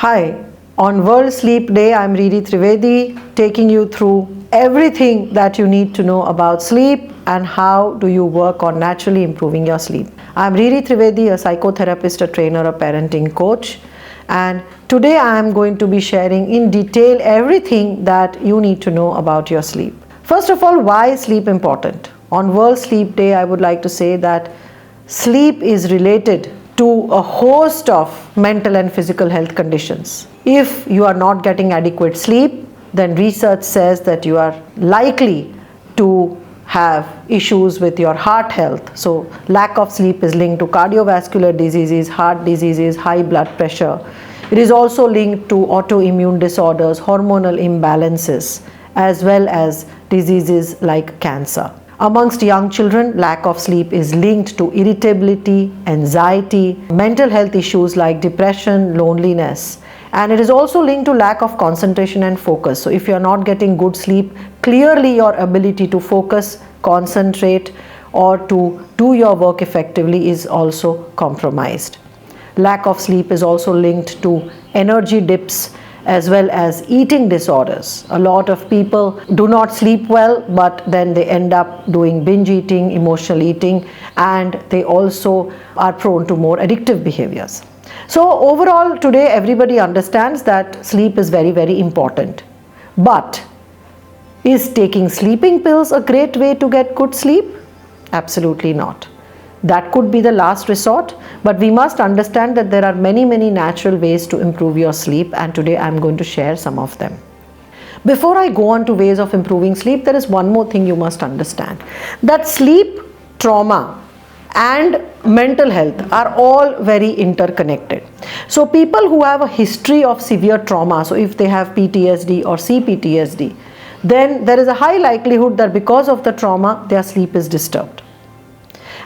Hi, on World Sleep Day, I'm Riri Trivedi, taking you through everything that you need to know about sleep and how do you work on naturally improving your sleep. I'm Riri Trivedi, a psychotherapist, a trainer, a parenting coach, and today I'm going to be sharing in detail everything that you need to know about your sleep. First of all, why is sleep important? On World Sleep Day, I would like to say that sleep is related to a host of mental and physical health conditions. If you are not getting adequate sleep, then research says that you are likely to have issues with your heart health. So lack of sleep is linked to cardiovascular diseases, heart diseases, high blood pressure. It is also linked to autoimmune disorders, hormonal imbalances, as well as diseases like cancer. Amongst young children, lack of sleep is linked to irritability, anxiety, mental health issues like depression, loneliness, and it is also linked to lack of concentration and focus. So if you are not getting good sleep, clearly your ability to focus, concentrate, or to do your work effectively is also compromised. Lack of sleep is also linked to energy dips as well as eating disorders. A lot of people do not sleep well, but then they end up doing binge eating, emotional eating, and they also are prone to more addictive behaviors. So overall, today everybody understands that sleep is very, very important. But is taking sleeping pills a great way to get good sleep? Absolutely not. That could be the last resort, but we must understand that there are many natural ways to improve your sleep, and today I'm going to share some of them. Before I go on to ways of improving sleep, there is one more thing you must understand, that sleep, trauma and mental health are all very interconnected. So people who have a history of severe trauma, so if they have PTSD or CPTSD, then there is a high likelihood that because of the trauma their sleep is disturbed,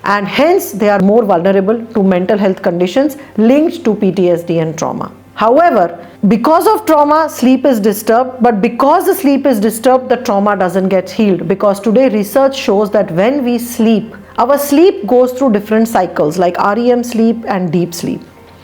and hence they are more vulnerable to mental health conditions linked to PTSD and trauma. However, because of trauma, sleep is disturbed, but because the sleep is disturbed, the trauma doesn't get healed, because today research shows that when we sleep, our sleep goes through different cycles like REM sleep and deep sleep.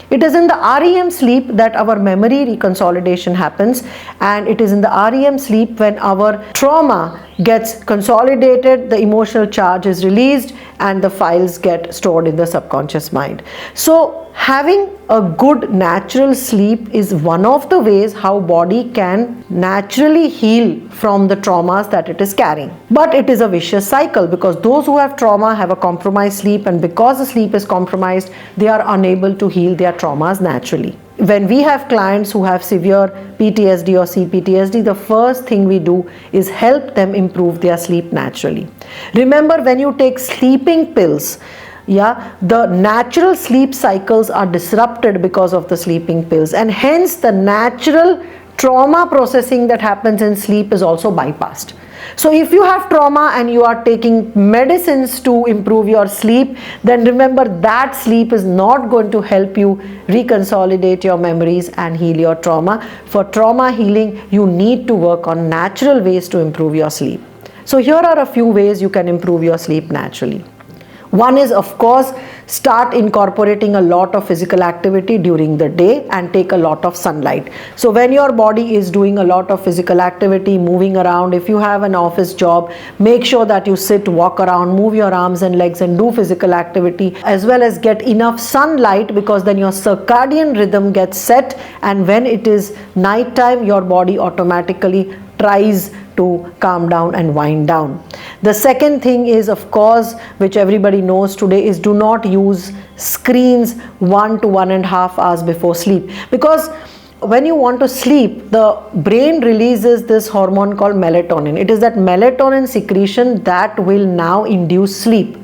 It is in the REM sleep that our memory reconsolidation happens, and it is in the REM sleep when our trauma gets consolidated, the emotional charge is released, and the files get stored in the subconscious mind. So having a good natural sleep is one of the ways how body can naturally heal from the traumas that it is carrying. But it is a vicious cycle, because those who have trauma have a compromised sleep, and because the sleep is compromised, they are unable to heal their traumas naturally. When we have clients who have severe PTSD or CPTSD, the first thing we do is help them improve their sleep naturally. Remember, when you take sleeping pills, the natural sleep cycles are disrupted because of the sleeping pills, and hence the natural trauma processing that happens in sleep is also bypassed. So if you have trauma and you are taking medicines to improve your sleep, then remember that sleep is not going to help you reconsolidate your memories and heal your trauma. For trauma healing, you need to work on natural ways to improve your sleep. So here are a few ways you can improve your sleep naturally. One is, of course, start incorporating a lot of physical activity during the day and take a lot of sunlight. So when your body is doing a lot of physical activity, moving around, if you have an office job, make sure that you sit, walk around, move your arms and legs and do physical activity, as well as get enough sunlight, because then your circadian rhythm gets set, and when it is night time, your body automatically tries to calm down and wind down. The second thing is, of course, which everybody knows today, is do not use screens 1 to 1.5 hours before sleep, because when you want to sleep, the brain releases this hormone called melatonin. It is that melatonin secretion that will now induce sleep.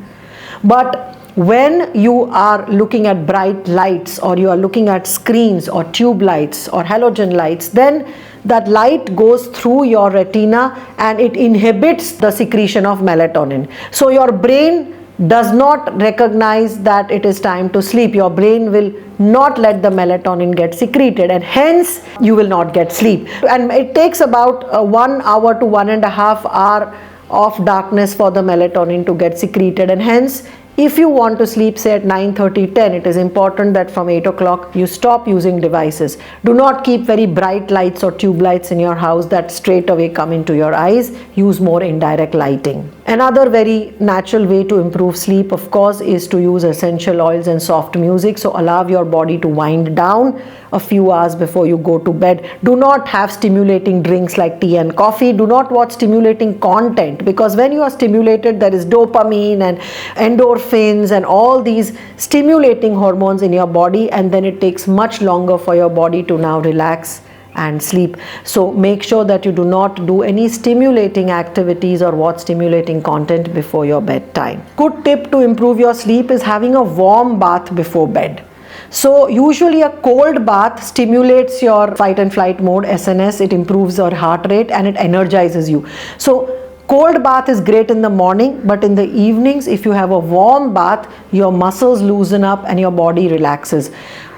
But when you are looking at bright lights, or you are looking at screens or tube lights or halogen lights, then that light goes through your retina and it inhibits the secretion of melatonin. So your brain does not recognize that it is time to sleep. Your brain will not let the melatonin get secreted, and hence you will not get sleep. And it takes about 1 hour to 1.5 hours of darkness for the melatonin to get secreted, and hence If you want to sleep, say at 9:30, 10, it is important that from 8 o'clock you stop using devices. Do not keep very bright lights or tube lights in your house that straight away come into your eyes. Use more indirect lighting. Another very natural way to improve sleep, of course, is to use essential oils and soft music. So allow your body to wind down a few hours before you go to bed. Do not have stimulating drinks like tea and coffee. Do not watch stimulating content, because when you are stimulated, there is dopamine and endorphins and all these stimulating hormones in your body, and then it takes much longer for your body to now relax and sleep. So make sure that you do not do any stimulating activities or watch stimulating content before your bedtime. Good tip to improve your sleep is having a warm bath before bed. So usually a cold bath stimulates your fight and flight mode, SNS. It improves your heart rate and it energizes you. So cold bath is great in the morning, but in the evenings, if you have a warm bath, your muscles loosen up and your body relaxes.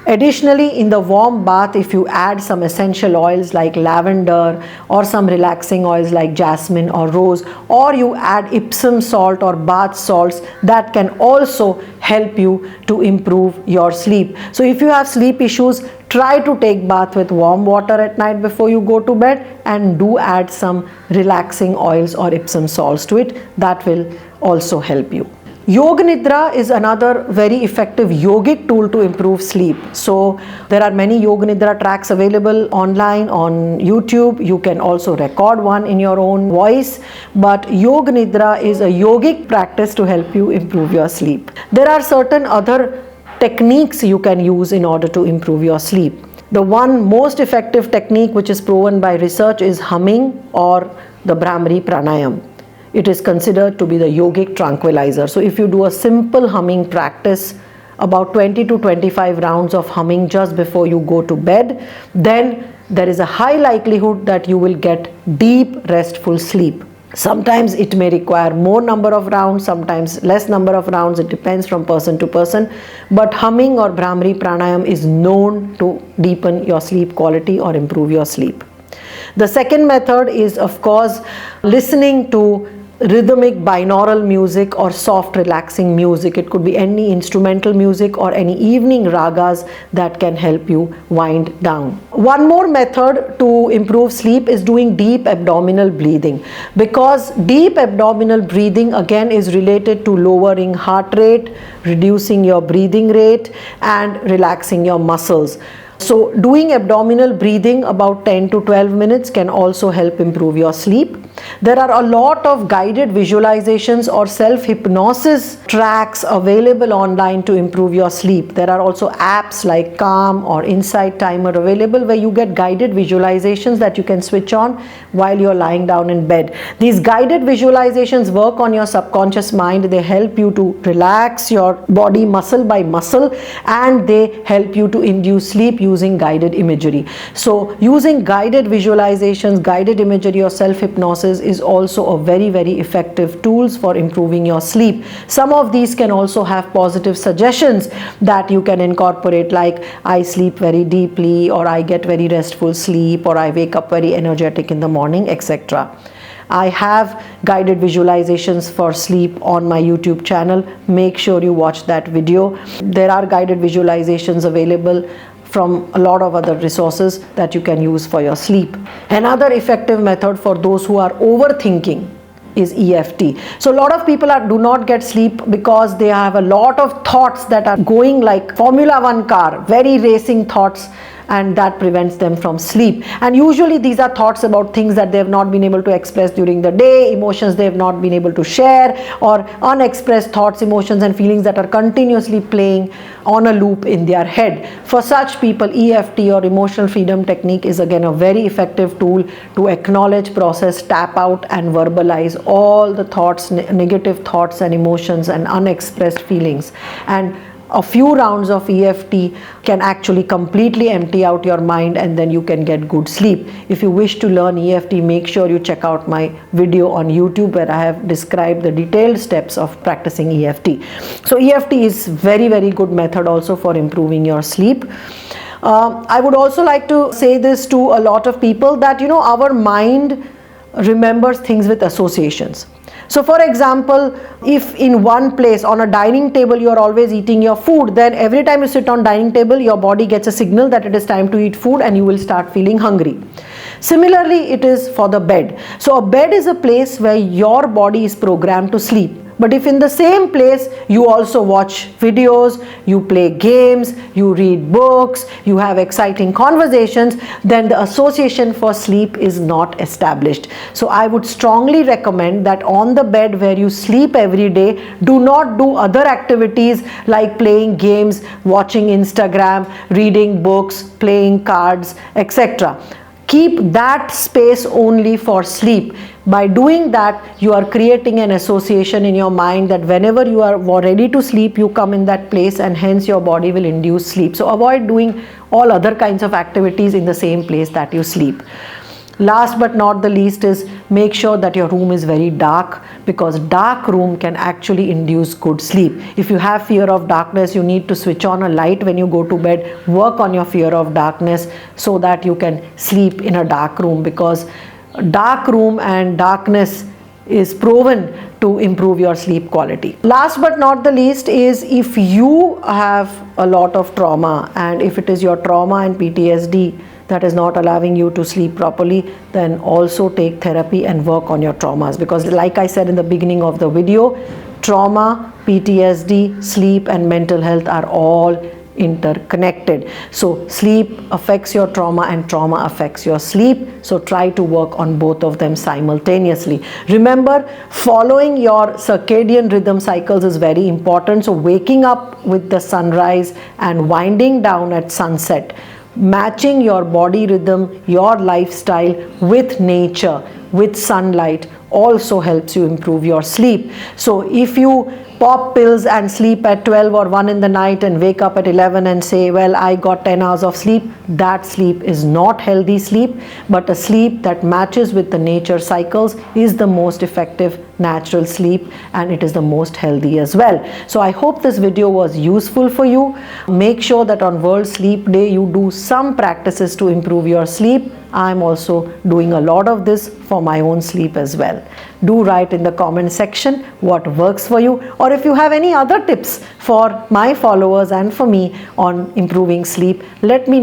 Additionally, in the warm bath, if you add some essential oils like lavender or some relaxing oils like jasmine or rose, or you add Epsom salt or bath salts, that can also help you to improve your sleep. So if you have sleep issues, try to take bath with warm water at night before you go to bed, and do add some relaxing oils or Epsom salts to it. That will also help you. Yoga Nidra is another very effective yogic tool to improve sleep. So there are many Yoga Nidra tracks available online on YouTube. You can also record one in your own voice. But Yoga Nidra is a yogic practice to help you improve your sleep. There are certain other techniques you can use in order to improve your sleep. The one most effective technique which is proven by research is humming or the Brahmari pranayam. It is considered to be the yogic tranquilizer. So if you do a simple humming practice, about 20 to 25 rounds of humming just before you go to bed, then there is a high likelihood that you will get deep restful sleep. Sometimes it may require more number of rounds, sometimes less number of rounds. It depends from person to person. But humming or Brahmari pranayam is known to deepen your sleep quality or improve your sleep. The second method is, of course, listening to rhythmic binaural music or soft relaxing music. It could be any instrumental music or any evening ragas that can help you wind down. One more method to improve sleep is doing deep abdominal breathing, because deep abdominal breathing again is related to lowering heart rate, reducing your breathing rate and relaxing your muscles. So doing abdominal breathing about 10 to 12 minutes can also help improve your sleep. There are a lot of guided visualizations or self-hypnosis tracks available online to improve your sleep. There are also apps like Calm or Insight Timer available, where you get guided visualizations that you can switch on while you're lying down in bed. These guided visualizations work on your subconscious mind. They help you to relax your body muscle by muscle, and they help you to induce sleep using guided imagery. So using guided visualizations, guided imagery or self-hypnosis is also a very, very effective tools for improving your sleep. Some of these can also have positive suggestions that you can incorporate, like I sleep very deeply, or I get very restful sleep, or I wake up very energetic in the morning, etc. I have guided visualizations for sleep on my YouTube channel. Make sure you watch that video. There are guided visualizations available from a lot of other resources that you can use for your sleep. Another effective method for those who are overthinking is EFT. So a lot of people do not get sleep because they have a lot of thoughts that are going like Formula One car, very racing thoughts, and that prevents them from sleep. And usually these are thoughts about things that they have not been able to express during the day, emotions they have not been able to share, or unexpressed thoughts, emotions and feelings that are continuously playing on a loop in their head. For such people, EFT or emotional freedom technique is again a very effective tool to acknowledge, process, tap out and verbalize all the thoughts, negative thoughts and emotions and unexpressed feelings. And a few rounds of EFT can actually completely empty out your mind, and then you can get good sleep. If you wish to learn EFT, make sure you check out my video on YouTube where I have described the detailed steps of practicing EFT. So EFT is very, very good method also for improving your sleep. I would also like to say this to a lot of people that, our mind remembers things with associations. So for example, if in one place on a dining table you are always eating your food, then every time you sit on dining table your body gets a signal that it is time to eat food and you will start feeling hungry. Similarly, it is for the bed. So a bed is a place where your body is programmed to sleep. But if in the same place you also watch videos, you play games, you read books, you have exciting conversations, then the association for sleep is not established. So I would strongly recommend that on the bed where you sleep every day, do not do other activities like playing games, watching Instagram, reading books, playing cards, etc. Keep that space only for sleep. By doing that, you are creating an association in your mind that whenever you are ready to sleep, you come in that place and hence your body will induce sleep. So avoid doing all other kinds of activities in the same place that you sleep. Last but not the least is make sure that your room is very dark, because dark room can actually induce good sleep. If you have fear of darkness, you need to switch on a light when you go to bed. Work on your fear of darkness so that you can sleep in a dark room, because dark room and darkness is proven to improve your sleep quality. Last but not the least is, if you have a lot of trauma, and if it is your trauma and PTSD that is not allowing you to sleep properly, then also take therapy and work on your traumas, because like I said in the beginning of the video, trauma, PTSD, sleep and mental health are all interconnected. So sleep affects your trauma and trauma affects your sleep. So try to work on both of them simultaneously. Remember, following your circadian rhythm cycles is very important. So waking up with the sunrise and winding down at sunset, matching your body rhythm, your lifestyle with nature, with sunlight, also helps you improve your sleep. So if you pop pills and sleep at 12 or 1 in the night and wake up at 11 and say, well, I got 10 hours of sleep, that sleep is not healthy sleep. But a sleep that matches with the nature cycles is the most effective natural sleep, and it is the most healthy as well. So I hope this video was useful for you. Make sure that on World Sleep Day you do some practices to improve your sleep. I'm also doing a lot of this for my own sleep as well. Do write in the comment section what works for you, or if you have any other tips for my followers and for me on improving sleep, let me know.